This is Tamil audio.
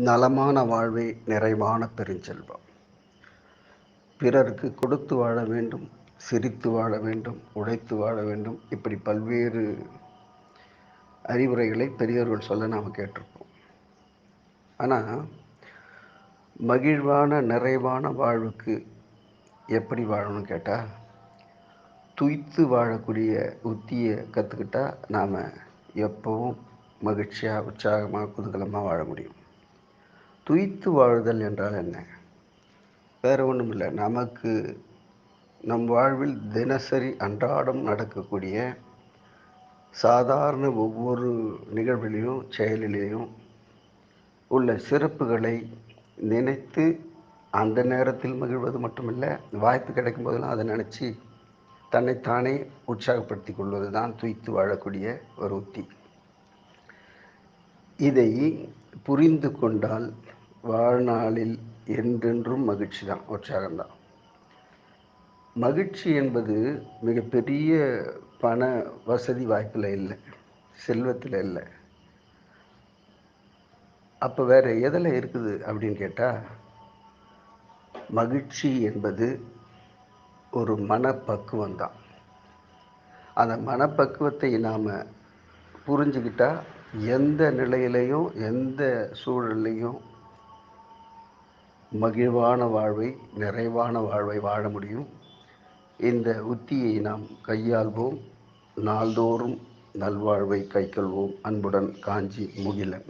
நலமான வாழ்வே நிறைவான பெருஞ்செல்வம். பிறருக்கு கொடுத்து வாழ வேண்டும், சிரித்து வாழ வேண்டும், உழைத்து வாழ வேண்டும். இப்படி பல்வேறு அறிவுரைகளை பெரியவர்கள் சொல்ல நாம் கேட்டிருப்போம். ஆனால் மகிழ்வான நிறைவான வாழ்வுக்கு எப்படி வாழணும்னு கேட்டால், துய்த்து வாழக்கூடிய உத்தியை கற்றுக்கிட்டா நாம் எப்பவும் மகிழ்ச்சியாக, உற்சாகமாக, குதூகலமாக வாழ முடியும். துய்த்து வாழுதல் என்றால் என்ன? வேறு ஒன்றும் இல்லை. நமக்கு நம் வாழ்வில் தினசரி அன்றாடம் நடக்கக்கூடிய சாதாரண ஒவ்வொரு நிகழ்விலையும் செயலிலேயும் உள்ள சிறப்புகளை நினைத்து அந்த நேரத்தில் மகிழ்வது மட்டுமில்லை, வாய்ப்பு கிடைக்கும் போதெல்லாம் அதை நினச்சி தன்னைத்தானே உற்சாகப்படுத்தி கொள்வது தான் துய்த்து வாழக்கூடிய ஒரு உத்தி. இதை புரிந்து கொண்டால் வாழ்நாளில் என்றென்றும் மகிழ்ச்சி தான், உற்சாகம்தான். மகிழ்ச்சி என்பது மிகப்பெரிய பண வசதி வாய்ப்பில் இல்லை, செல்வத்தில் இல்லை. அப்போ வேறு எதில் இருக்குது அப்படின்னு கேட்டால், மகிழ்ச்சி என்பது ஒரு மனப்பக்குவம் தான். அந்த மனப்பக்குவத்தை நாம் புரிஞ்சுக்கிட்டால் எந்த நிலையிலையும் எந்த சூழல்லையும் மகிழ்வான வாழ்வை, நிறைவான வாழ்வை வாழ முடியும். இந்த உத்தியை நாம் கையாள்வோம். நாள்தோறும் நல்வாழ்வை கைக்கொள்வோம். அன்புடன் காஞ்சி முகிலன்.